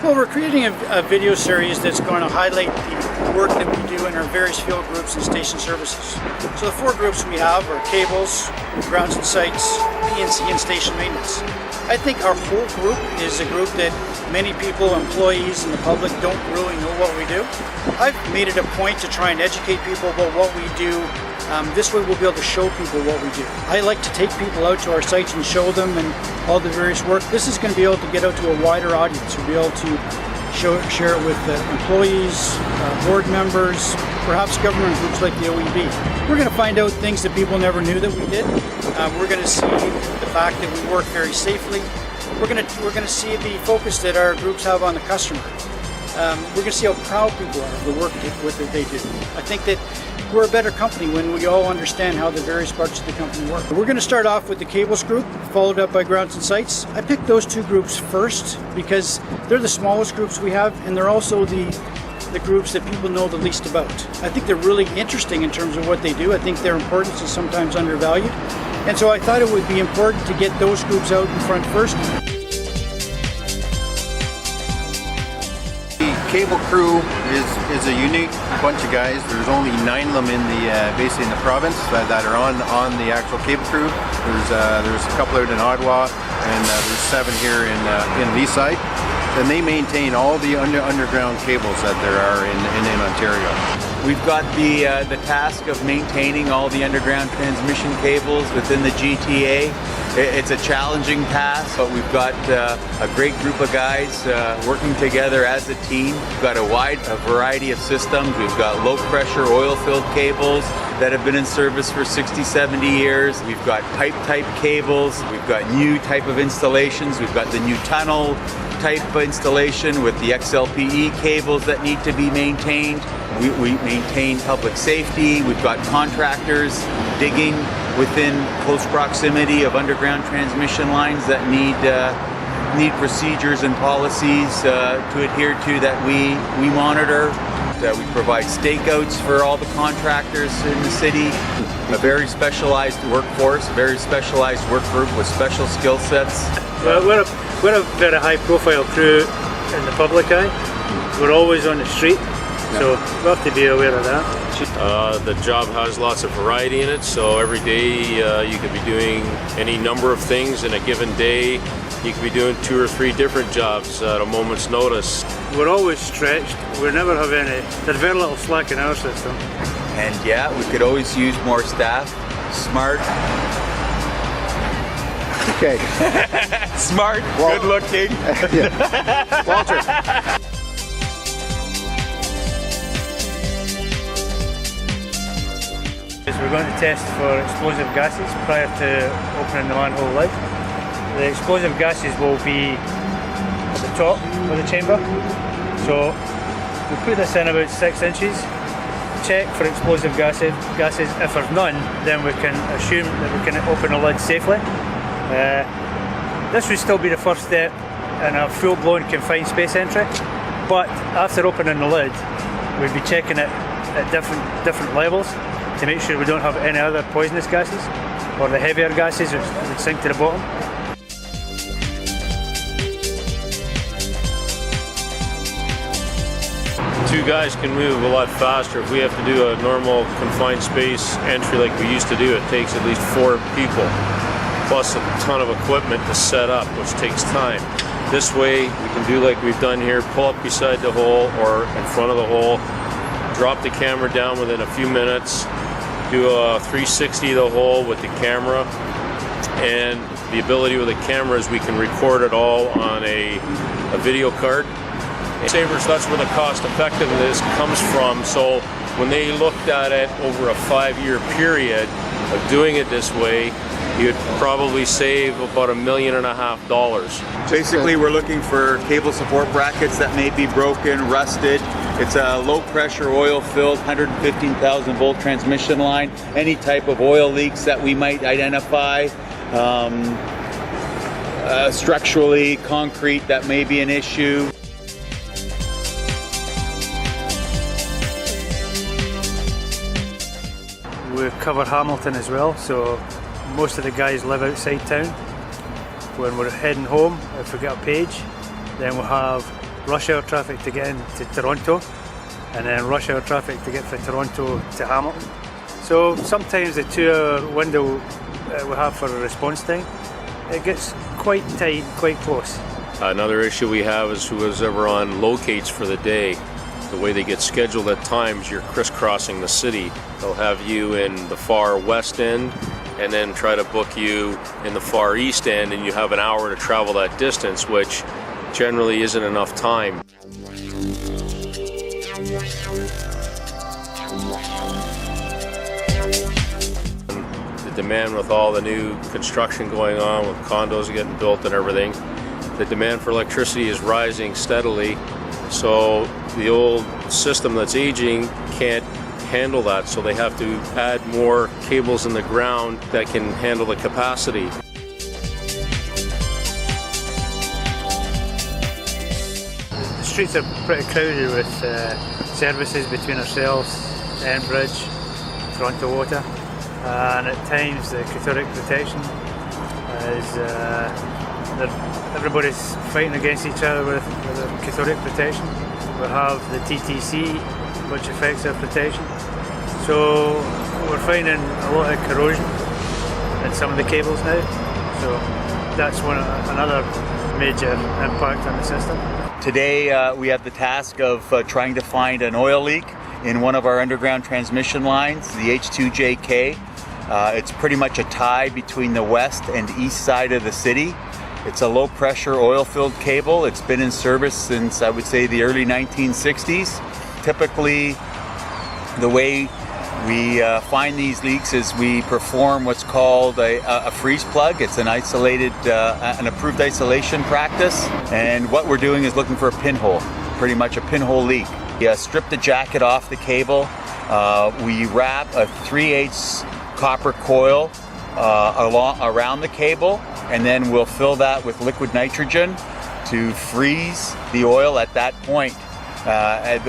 Well, we're creating a video series that's going to highlight the work that we do in our various field groups and station services. So the 4 groups we have are cables, grounds and sites, PNC, and station maintenance. I think our whole group is a group that many people, employees, and the public don't really know what we do. I've made it a point to try and educate people about what we do. This way we'll be able to show people what we do. I like to take people out to our sites and show them and all the various work. This is going to be able to get out to a wider audience. We'll be able to share it with employees, board members, perhaps government groups like the OEB. We're going to find out things that people never knew that we did. We're going to see the fact that we work very safely. We're going to see the focus that our groups have on the customer. We're going to see how proud people are of the work that they do. I think that we're a better company when we all understand how the various parts of the company work. We're going to start off with the cables group, followed up by grounds and sites. I picked those 2 groups first because they're the smallest groups we have, and they're also the groups that people know the least about. I think they're really interesting in terms of what they do. I think their importance is sometimes undervalued. And so I thought it would be important to get those groups out in front first. Cable crew is a unique bunch of guys. There's only 9 of them in basically in the province that are on the actual cable crew. There's a couple out in Ottawa, and there's 7 here in Leaside, and they maintain all the underground cables that there are in Ontario. We've got the task of maintaining all the underground transmission cables within the GTA. It's a challenging task, but we've got a great group of guys working together as a team. We've got a wide variety of systems. We've got low pressure oil-filled cables that have been in service for 60, 70 years. We've got pipe type cables. We've got new type of installations. We've got the new tunnel type installation with the XLPE cables that need to be maintained. We maintain public safety. We've got contractors digging within close proximity of underground transmission lines that need procedures and policies to adhere to that we monitor. We provide stakeouts for all the contractors in the city. A very specialized workforce, a very specialized work group with special skill sets. Well, we're a very high profile crew in the public eye. We're always on the street, so we have to be aware of that. The job has lots of variety in it, so every day you could be doing any number of things in a given day. You could be doing 2 or 3 different jobs at a moment's notice. We're always stretched. We never have there's very little slack in our system. And yeah, we could always use more staff. Smart. Okay. Smart, good looking. Walter. We're going to test for explosive gases prior to opening the manhole lid. The explosive gases will be at the top of the chamber. So we put this in about 6 inches, check for explosive gases. If there's none, then we can assume that we can open the lid safely. This would still be the first step in a full-blown confined space entry, but after opening the lid, we'd be checking it at different levels to make sure we don't have any other poisonous gases or the heavier gases which would sink to the bottom. Two guys can move a lot faster. If we have to do a normal confined space entry like we used to do, it takes at least 4 people, plus a ton of equipment to set up, which takes time. This way, we can do like we've done here, pull up beside the hole or in front of the hole, drop the camera down within a few minutes, do a 360 of the hole with the camera, and the ability with the camera is we can record it all on a video card. Savers, that's where the cost effectiveness comes from. So when they looked at it over a 5-year period of doing it this way, you'd probably save about $1.5 million. Basically, we're looking for cable support brackets that may be broken, rusted. It's a low pressure oil filled 115,000 volt transmission line. Any type of oil leaks that we might identify. Structurally, concrete that may be an issue. We cover Hamilton as well, so most of the guys live outside town. When we're heading home, if we get a page, Then we'll have rush hour traffic to get into Toronto, and then rush hour traffic to get from Toronto to Hamilton. So sometimes the 2 hour window we have for a response time, it gets quite tight, quite close. Another issue we have is whoever's ever on locates for the day. The way they get scheduled at times, you're crisscrossing the city. They'll have you in the far west end and then try to book you in the far east end, and you have an hour to travel that distance, which generally isn't enough time. The demand with all the new construction going on, with condos getting built and everything, the demand for electricity is rising steadily. So the old system that's aging can't handle that, so they have to add more cables in the ground that can handle the capacity. The streets are pretty crowded with services between ourselves, Enbridge, Toronto Water, and at times the cathodic protection is everybody's fighting against each other with the cathodic protection. We have the TTC, which affects our protection. So we're finding a lot of corrosion in some of the cables now. So that's another major impact on the system. Today we have the task of trying to find an oil leak in one of our underground transmission lines, the H2JK. It's pretty much a tie between the west and east side of the city. It's a low pressure oil filled cable. It's been in service since, I would say, the early 1960s. Typically, the way we find these leaks is we perform what's called a freeze plug. It's an isolated, an approved isolation practice. And what we're doing is looking for a pinhole, pretty much a pinhole leak. You strip the jacket off the cable. We wrap a 3/8 copper coil around the cable, and then we'll fill that with liquid nitrogen to freeze the oil at that point.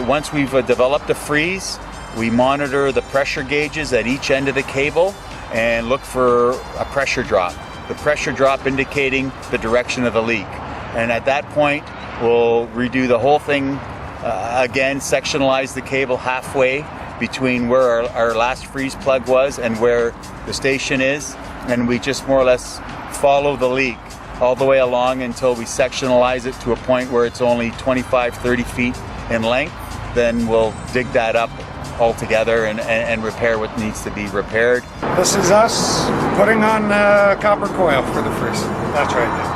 Once we've developed a freeze, we monitor the pressure gauges at each end of the cable and look for a pressure drop. The pressure drop indicating the direction of the leak. And at that point, we'll redo the whole thing again, sectionalize the cable halfway between where our last freeze plug was and where the station is, and we just more or less follow the leak all the way along until we sectionalize it to a point where it's only 25-30 feet in length. Then we'll dig that up all together and repair what needs to be repaired. This is us putting on copper coil for the freeze. That's right.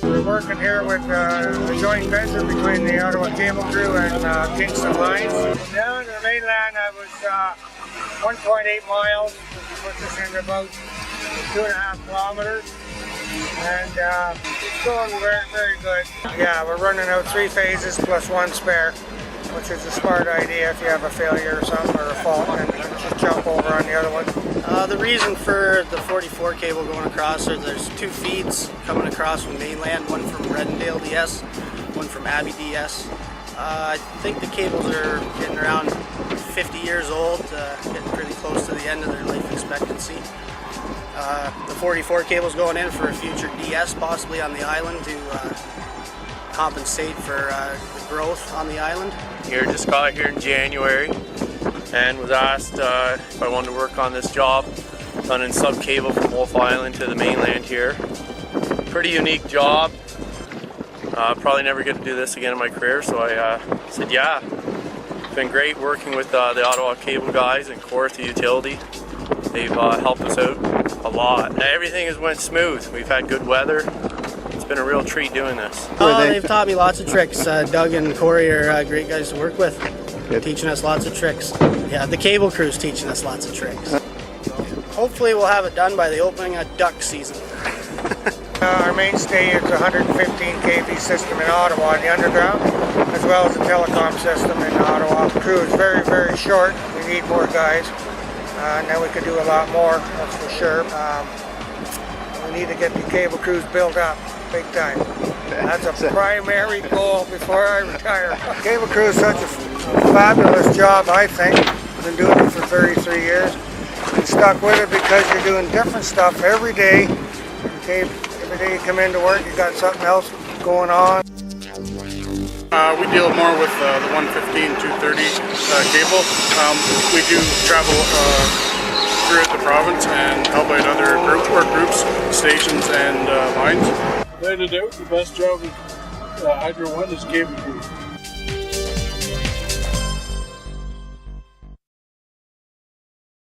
We're working here with a joint venture between the Ottawa Cable Crew and Kingston Lines. Down in the mainland, I was 1.8 miles, which puts us in about 2.5 kilometers. And it's going very, very good. Yeah, we're running out 3 phases plus 1 spare, which is a smart idea if you have a failure or something or a fault, and you can just jump over on the other one. The reason for the 44 cable going across are there's 2 feeds coming across from mainland, one from Redendale DS, one from Abbey DS. I think the cables are getting around 50 years old, getting pretty close to the end of their life expectancy. The 44 cable's going in for a future DS possibly on the island to compensate for the growth on the island. Just got here in January and was asked if I wanted to work on this job, running sub cable from Wolf Island to the mainland here. Pretty unique job. Probably never get to do this again in my career, so I said yeah. It's been great working with the Ottawa Cable guys and Kawartha Utility. They've helped us out a lot. Everything has went smooth. We've had good weather. It's been a real treat doing this. They've taught me lots of tricks. Doug and Corey are great guys to work with. They're teaching us lots of tricks. Yeah, the cable crew's teaching us lots of tricks. So hopefully we'll have it done by the opening of duck season. Our mainstay is a 115 kV system in Ottawa, the underground, as well as a telecom system in Ottawa. The crew is very, very short. We need more guys. And then we could do a lot more, that's for sure. We need to get the cable crews built up, big time. That's a primary goal before I retire. Cable crew is such a fabulous job, I think. I've been doing it for 33 years. get stuck with it because you're doing different stuff every day. Okay, every day you come into work, you got something else going on. We deal more with the 115, 230 cable. We do travel throughout the province and help out other groups, stations, and lines. Without a doubt, the best job with Hydro One is cable crew.